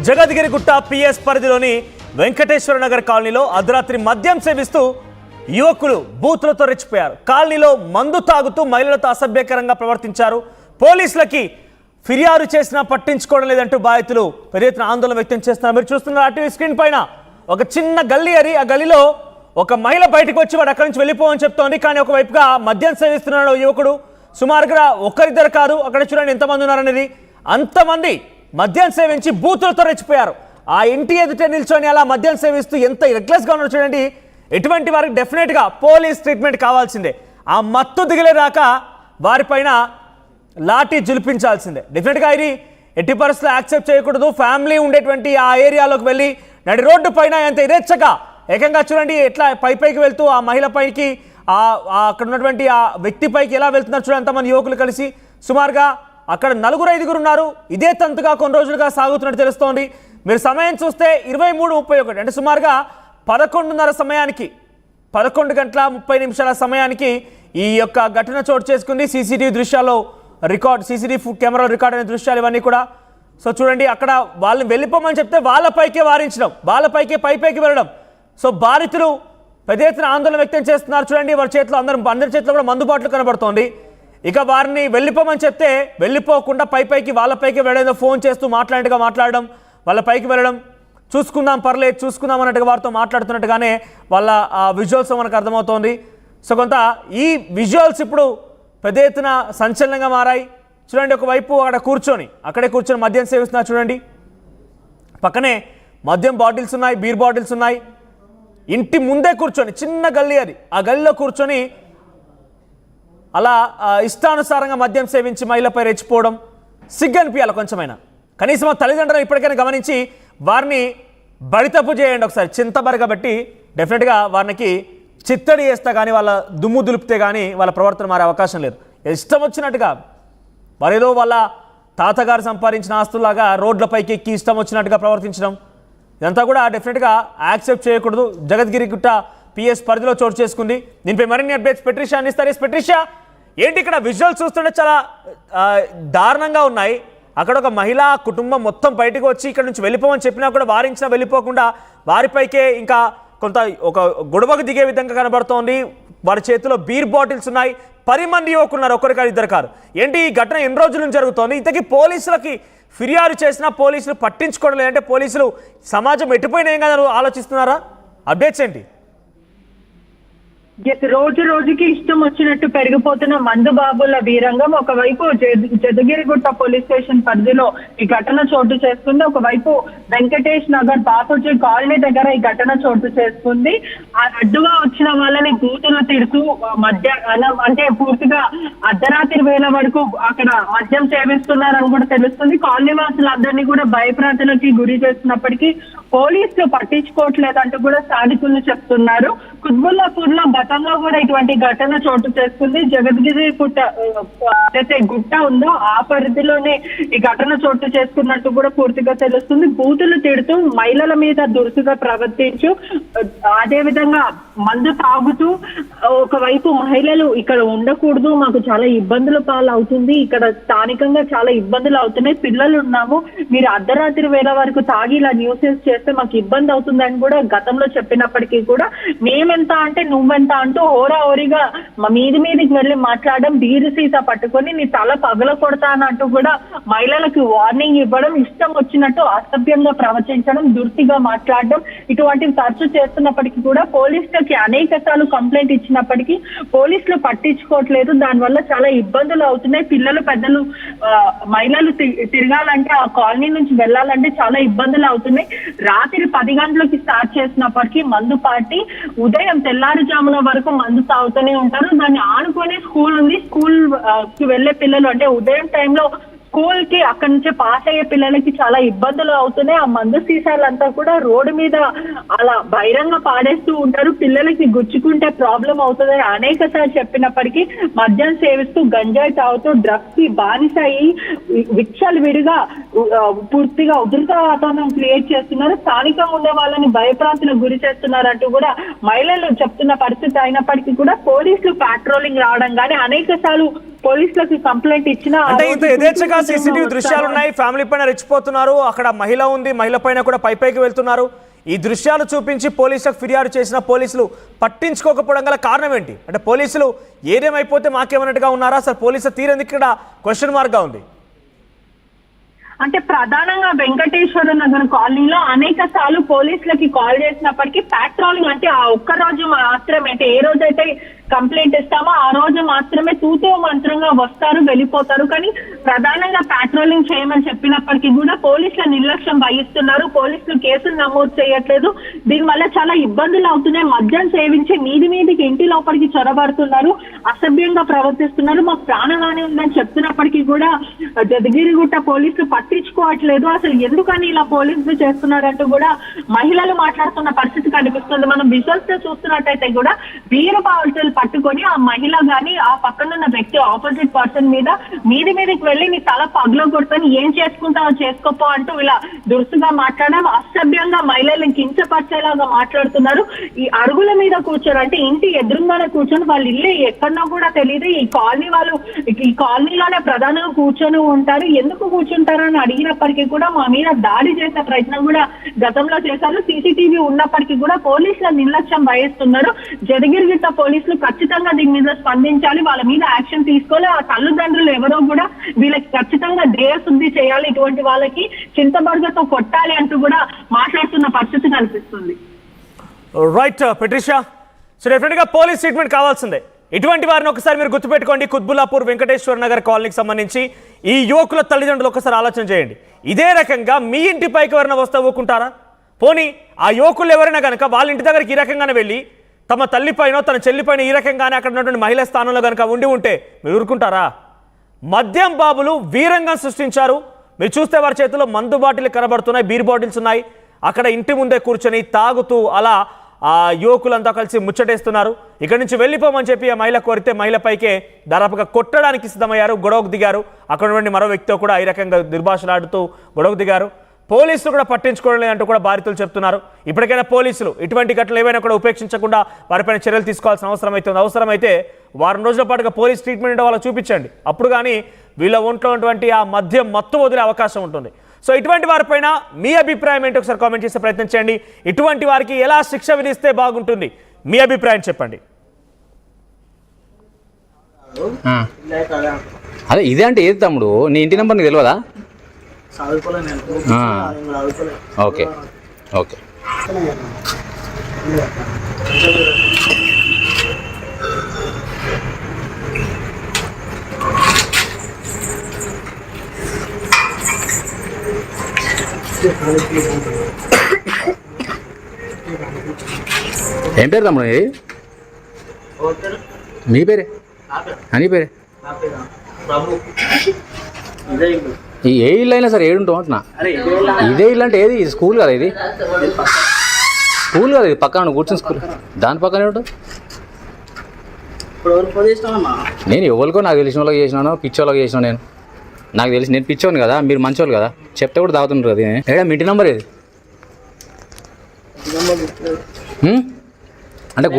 Jagadgirigutta PS పరిధిలోని వెంకటేశ్వర నగర్ కాలనీలో అర్ధరాత్రి మద్యం సేవిస్తూ యువకులు బూతులతో రెచ్చిపోయారు. కాలనీలో మందు తాగుతూ మహిళలతో అసభ్యకరంగా ప్రవర్తించారు. పోలీసులకి ఫిర్యాదు చేసినా పట్టించుకోవడం లేదంటూ బాధితులు పెద్ద ఎత్తున ఆందోళన వ్యక్తం చేస్తున్నారు. మీరు చూస్తున్నారు టీవీ స్క్రీన్ పైన ఒక చిన్న గల్లీ అది. ఆ గల్లీలో ఒక మహిళ బయటకు వచ్చి వాడు అక్కడి నుంచి వెళ్ళిపోవని చెప్తోంది. కానీ ఒకవైపుగా మద్యం సేవిస్తున్నాడు యువకుడు. సుమారుగా ఒకరిద్దరు కాదు, అక్కడ చూడండి ఎంతమంది ఉన్నారనేది. అంతమంది మద్యం సేవించి బూతులతో రెచ్చిపోయారు. ఆ ఇంటి ఎదుట నిల్చొని అలా మద్యం సేవిస్తూ ఎంత రెగ్లెస్గా ఉన్నారు చూడండి. ఎటువంటి వారికి డెఫినెట్గా పోలీస్ ట్రీట్మెంట్ కావాల్సిందే. ఆ మత్తు దిగలేదాకా వారిపైన లాఠీ జులిపించాల్సిందే. డెఫినెట్గా ఇది ఎట్టి పరిస్థితుల్లో యాక్సెప్ట్ చేయకూడదు. ఫ్యామిలీ ఉండేటువంటి ఆ ఏరియాలోకి వెళ్ళి నడి రోడ్డు పైన ఎంత ఇరేచ్చగా ఏకంగా చూడండి ఎట్లా పైకి వెళ్తూ ఆ మహిళ పైకి అక్కడ ఉన్నటువంటి ఆ వ్యక్తి పైకి ఎలా వెళ్తున్నారు చూడండి. ఎంతమంది యువకులు కలిసి సుమారుగా అక్కడ 4-5 ఉన్నారు. ఇదే తంతుగా కొన్ని రోజులుగా సాగుతున్నట్టు తెలుస్తోంది. మీరు సమయం చూస్తే 23:31 అంటే సుమారుగా 11:30 సమయానికి 11 గంటల 30 నిమిషాల సమయానికి ఈ యొక్క ఘటన చోటు చేసుకుంది. సీసీటీవీ దృశ్యాల్లో సీసీటీవీ కెమెరాలో రికార్డ్ అయిన దృశ్యాలు ఇవన్నీ కూడా. సో చూడండి అక్కడ వాళ్ళని వెళ్ళిపోమని చెప్తే వాళ్ళపైకే వారించడం, వాళ్ళపైకే పైకి వెళ్ళడం. సో బాధితులు పెద్ద ఎత్తున ఆందోళన వ్యక్తం చేస్తున్నారు. చూడండి వారి చేతిలో అందరి చేతిలో కూడా మందుబాట్లు కనబడుతోంది. ఇక వారిని వెళ్ళిపోమని చెప్తే వెళ్ళిపోకుండా పైకి వాళ్ళపైకి వెళ్ళడం, ఫోన్ చేస్తూ మాట్లాడడం, వాళ్ళ పైకి వెళ్ళడం, చూసుకుందాం పర్లేదు చూసుకుందాం అన్నట్టుగా వారితో మాట్లాడుతున్నట్టుగానే వాళ్ళ విజువల్స్ మనకు అర్థమవుతోంది. సో కొంత ఈ విజువల్స్ ఇప్పుడు పెద్ద ఎత్తున సంచలనంగా మారాయి. చూడండి ఒకవైపు అక్కడే కూర్చొని మద్యం సేవిస్తున్నారు చూడండి. పక్కనే మద్యం బాటిల్స్ ఉన్నాయి, బీర్ బాటిల్స్ ఉన్నాయి. ఇంటి ముందే కూర్చొని చిన్న గల్లీ అది, ఆ గల్లీలో కూర్చొని అలా ఇష్టానుసారంగా మద్యం సేవించి మహిళపై రెచ్చిపోవడం సిగ్గనిపించాలి కొంచెమైనా. కనీసం తల్లిదండ్రులు ఇప్పటికైనా గమనించి వారిని బడితప్పు చేయండి ఒకసారి చింతబరగబట్టి. డెఫినెట్గా వారికి చిత్తడి చేస్తే కానీ వాళ్ళ దుమ్ము దులిపితే కానీ వాళ్ళ ప్రవర్తన మారే అవకాశం లేదు. ఇష్టం వచ్చినట్టుగా వారేదో వాళ్ళ తాతగారు సంపాదించిన ఆస్తులాగా రోడ్లపైకి ఎక్కి ఇష్టం వచ్చినట్టుగా ప్రవర్తించడం ఇదంతా కూడా డెఫినెట్గా యాక్సెప్ట్ చేయకూడదు. జగద్గిరిగుట్ట పిఎస్ పరిధిలో చోటు చేసుకుంది. దీనిపై మరిన్ని అప్డేట్స్ పెట్రిషియా అందిస్తారు. పెట్రిషియా, ఏంటి ఇక్కడ విజువల్స్ చూస్తుంటే చాలా దారుణంగా ఉన్నాయి. అక్కడ ఒక మహిళా కుటుంబం మొత్తం బయటకు వచ్చి ఇక్కడ నుంచి వెళ్ళిపోమని చెప్పినా కూడా వారించినా వెళ్ళిపోకుండా వారిపైకే ఇంకా కొంత ఒక గొడవకు దిగే విధంగా కనబడుతోంది. వారి చేతిలో బీర్ బాటిల్స్ ఉన్నాయి. 10 మంది యువకున్నారు, ఒకరికారు ఇద్దరు కారు. ఏంటి ఈ ఘటన ఎన్ని రోజుల నుంచి జరుగుతోంది? ఇంతకీ పోలీసులకి ఫిర్యాదు చేసినా పోలీసులు పట్టించుకోవడం లేదంటే పోలీసులు సమాజం ఎటుపోయినా ఏం కదా ఆలోచిస్తున్నారా? అప్డేట్స్ ఏంటి? రోజు రోజుకి ఇష్టం వచ్చినట్టు పెరిగిపోతున్న మందు బాబుల వీరంగం. ఒకవైపు జగద్గిరిగుట్ట పోలీస్ స్టేషన్ పరిధిలో ఈ ఘటన చోటు చేసుకుంది. ఒకవైపు వెంకటేష్ నగర్ బాపూజీ కాలనీ దగ్గర ఈ ఘటన చోటు చేసుకుంది. ఆ అడ్డుగా వచ్చిన వాళ్ళని బూతులు తిడుతూ అంటే పూర్తిగా అర్ధరాత్రి వేళ వరకు అక్కడ మద్యం సేవిస్తున్నారని కూడా తెలుస్తుంది. కాలనీ వాసులందరినీ కూడా భయప్రాంతాలకి గురి చేస్తున్నప్పటికీ పోలీసులు పట్టించుకోవట్లేదంటూ కూడా స్థానికులు చెప్తున్నారు. కుత్బుల్లాపూర్ లో గతంలో కూడా ఇటువంటి ఘటన చోటు చేసుకుంది. జగద్గిరి గుట్ట ఏదైతే గుట్ట ఉందో ఆ పరిధిలోనే ఈ ఘటన చోటు చేసుకున్నట్టు కూడా పూర్తిగా తెలుస్తుంది. బూతులు తిడుతూ మహిళల మీద దురుసుగా ప్రవర్తించు, అదే విధంగా మందు తాగుతూ ఒకవైపు మహిళలు ఇక్కడ ఉండకూడదు, మాకు చాలా ఇబ్బందుల పాలు అవుతుంది, ఇక్కడ స్థానికంగా చాలా ఇబ్బందులు అవుతున్నాయి, పిల్లలు ఉన్నాము, మీరు అర్ధరాత్రి వేళ వరకు తాగి ఇలా న్యూసెస్ చేస్తే మాకు ఇబ్బంది అవుతుందని కూడా గతంలో చెప్పినప్పటికీ కూడా మేమెంత అంటే నువ్వెంత అంటూ హోరాహోరీగా మీదికి వెళ్ళి మాట్లాడడం, బీరు సీసా పట్టుకొని నీ తల పగల కొడతానంటూ కూడా మహిళలకు వార్నింగ్ ఇవ్వడం, ఇష్టం వచ్చినట్టు అసభ్యంగా ప్రవర్తించడం, దుర్తిగా మాట్లాడడం ఇటువంటివి తరచు చేస్తున్నప్పటికీ కూడా పోలీసులకి అనేక సార్లు కంప్లైంట్ ఇచ్చినప్పటికీ పోలీసులు పట్టించుకోవట్లేదు. దానివల్ల చాలా ఇబ్బందులు అవుతున్నాయి. పిల్లలు పెద్దలు మహిళలు తిరగాలంటే ఆ కాలనీ నుంచి వెళ్ళాలంటే చాలా ఇబ్బందులు అవుతున్నాయి. రాత్రి 10 గంటలకి స్టార్ట్ చేసినప్పటికీ మందు పార్టీ ఉదయం తెల్లారుజామున వరకు మందు తాగుతూనే ఉంటారు. దాన్ని ఆనుకునే స్కూల్ ఉంది. స్కూల్ కి వెళ్లే పిల్లలు అంటే ఉదయం టైంలో స్కూల్ కి అక్కడి నుంచి పాస్ అయ్యే పిల్లలకి చాలా ఇబ్బందులు అవుతున్నాయి. ఆ మందు సీసాలంతా కూడా రోడ్డు మీద అలా బహిరంగ పాడేస్తూ ఉంటారు. పిల్లలకి గుచ్చుకుంటే ప్రాబ్లం అవుతుంది అనేక సార్లు చెప్పినప్పటికీ మద్యం సేవిస్తూ గంజాయి తాగుతూ డ్రగ్స్ కి బానిస అయ్యి విచ్చలు విడిగా పూర్తిగా ఉధృత వాతావరణం క్రియేట్ చేస్తున్నారు. స్థానికంగా ఉండే వాళ్ళని భయప్రాంతులకు గురి చేస్తున్నారంటూ కూడా మహిళలు చెప్తున్న పరిస్థితి అయినప్పటికీ కూడా పోలీసులు పాట్రోలింగ్ రావడం కానీ అనేక సార్లు పోలీసులకి కంప్లైంట్ ఇచ్చినా అంటే ఇంత యథేచ్ఛగా సీసీటీవీ దృశ్యాలు ఉన్నాయి, ఫ్యామిలీ పైన రెచ్చిపోతున్నారు, అక్కడ మహిళ ఉంది, మహిళ పైన కూడా పైకి వెళ్తున్నారు. ఈ దృశ్యాలు చూపించి పోలీసులకు ఫిర్యాదు చేసిన పోలీసులు పట్టించుకోకపోవడం గల కారణం ఏంటి? అంటే పోలీసులు ఏదేమైపోతే మాకేమన్నట్టుగా ఉన్నారా? అసలు పోలీసుల తీరెందుకు ఇక్కడ క్వశ్చన్ మార్క్గా ఉంది? అంటే ప్రధానంగా వెంకటేశ్వర నగర్ కాలనీలో అనేక సార్లు పోలీసులకి కాల్ చేసినప్పటికీ పాట్రోలింగ్ అంటే ఆ ఒక్క రోజు మాత్రమే, అంటే ఏ రోజైతే కంప్లైంట్ ఇస్తామో ఆ రోజు మాత్రమే తూతూ మంత్రంగా వస్తారు, వెళ్ళిపోతారు. కానీ ప్రధానంగా పాట్రోలింగ్ చేయమని చెప్పినప్పటికీ కూడా పోలీసుల నిర్లక్ష్యం వహిస్తున్నారు. పోలీసులు కేసులు నమోదు చేయట్లేదు. దీనివల్ల చాలా ఇబ్బందులు అవుతున్నాయి. మద్యం సేవించి మీదికి ఇంటి లోపలికి చొరబడుతున్నారు, అసభ్యంగా ప్రవర్తిస్తున్నారు. మాకు ప్రాణహాని ఉందని చెప్తున్నప్పటికీ కూడా జదగిరిగుట్ట పోలీసులు పట్టించుకోవట్లేదు. అసలు ఎందుకని ఇలా పోలీసులు చేస్తున్నారంటూ కూడా మహిళలు మాట్లాడుతున్న పరిస్థితి కనిపిస్తుంది. మనం విజువల్స్ లో చూస్తున్నట్టయితే కూడా వీర బావులు పట్టుకొని ఆ మహిళ గాని ఆ పక్కనున్న వ్యక్తి ఆపోజిట్ పర్సన్ మీదికి వెళ్ళి నీ తల పగలో కొడుకొని ఏం చేసుకుంటావో చేసుకోపో అంటూ ఇలా దురుసుగా మాట్లాడడం, అసభ్యంగా మహిళలను కించపరిచేలాగా మాట్లాడుతున్నారు. ఈ అరుగుల మీద కూర్చొని, అంటే ఇంటి ఎదురుగానే కూర్చొని, వాళ్ళ ఇల్లు ఎక్కడో కూడా తెలియదు. ఈ కాలనీ వాళ్ళు ఈ కాలనీలోనే ప్రధానంగా కూర్చొని ఉంటారు. ఎందుకు కూర్చుంటారు అని అడిగినప్పటికీ కూడా మా మీద దాడి చేసే ప్రయత్నం కూడా గతంలో చేశారు. సీసీటీవీ ఉన్నప్పటికీ కూడా పోలీసుల నిర్లక్ష్యం వహిస్తున్నారు. జదగిరిగుట్ట పోలీసులు ఖచ్చితంగా దీని మీద స్పందించాలి, వాళ్ళ మీద యాక్షన్ తీసుకోవాలి. ఆ తల్లిదండ్రులు ఎవరో కూడా వీళ్ళకి ఖచ్చితంగా దేహశుద్ధి చేయాలి, ఇటువంటి వాళ్ళకి చింతబర్గతో కొట్టాలి అంటూ కూడా మాట్లాడుతున్న పరిస్థితి కనిపిస్తుంది. రైట్ పెట్రిషా, సో డెఫినెట్గా పోలీస్ ట్రీట్మెంట్ కావాల్సిందే. ఇటువంటి వారిని ఒకసారి మీరు గుర్తుపెట్టుకోండి. కుత్బుల్లాపూర్ వెంకటేశ్వర నగర్ కాలనీకి సంబంధించి ఈ యువకుల తల్లిదండ్రులు ఒకసారి ఆలోచన చేయండి. ఇదే రకంగా మీ ఇంటి పైకి ఎవరైనా వస్తే ఊరుకుంటారా? పోనీ ఆ యువకులు ఎవరైనా కనుక వాళ్ళ ఇంటి దగ్గరికి ఈ రకంగానే వెళ్ళి తమ తల్లి పైన తన చెల్లి పైన ఈ రకంగానే అక్కడ ఉన్నటువంటి మహిళా స్థానంలో కనుక ఉంటే మీరు ఊరుకుంటారా? మద్యం బాబులు వీరంగం సృష్టించారు. మీరు చూస్తే వారి చేతిలో మందు బాటిల్ కనబడుతున్నాయి, బీర్ బాటిల్స్ ఉన్నాయి. అక్కడ ఇంటి ముందే కూర్చొని తాగుతూ అలా ఆ యువకులంతా కలిసి ముచ్చటేస్తున్నారు. ఇక్కడి నుంచి వెళ్ళిపోమని చెప్పి ఆ మహిళ కోరితే మహిళపైకే దాదాపుగా కొట్టడానికి సిద్ధమయ్యారు, గొడవకు దిగారు. అక్కడ నుండి మరో వ్యక్తితో కూడా ఈ రకంగా దుర్భాషలాడుతూ గొడవకు దిగారు. పోలీసులు కూడా పట్టించుకోవడం లేదంటూ కూడా బాధితులు చెప్తున్నారు. ఇప్పటికైనా పోలీసులు ఇటువంటి ఘటనలు ఏవైనా కూడా ఉపేక్షించకుండా వారిపైన చర్యలు తీసుకోవాల్సిన అవసరమైతే వారం రోజుల పాటుగా పోలీస్ ట్రీట్మెంట్ వాళ్ళకి చూపించండి. అప్పుడు కానీ వీళ్ళ ఒంట్లో ఉన్నటువంటి ఆ మద్యం మత్తు వదిలే అవకాశం ఉంటుంది. సో ఇటువంటి వారిపైన మీ అభిప్రాయం ఏంటో ఒకసారి కామెంట్ చేసే ప్రయత్నం చేయండి. ఇటువంటి వారికి ఎలా శిక్ష విధిస్తే బాగుంటుంది, మీ అభిప్రాయం చెప్పండి. అదే ఇదే అంటే ఏది తమ్ముడు, నీ ఇంటి నెంబర్ నీకు తెలియదా? Okay okay. ఏం పేరు తమ్ముడు ఇది? మీ పేరే? అని పేరే? ఏ ఇల్లు అయినా సరే ఏడుంటావు అంటున్నా. ఇదే ఇల్లు అంటే ఏది? స్కూల్ కదా ఇది? స్కూల్ కదా ఇది, పక్కన కూర్చొని స్కూల్ దాని పక్కనే ఉంటుంది. నేను ఎవరికో నాకు తెలిసిన వాళ్ళకి చేసినాను, పిచ్చోళ్ళకి చేసినా. నాకు తెలిసి నేను పిచ్చోను కదా, మీరు మంచోళ్ళు కదా, చెప్తే కూడా తాగుతుంటారు అది. ఏడా మీ ఇంటి నెంబర్ ఏది అంటే గుర్తు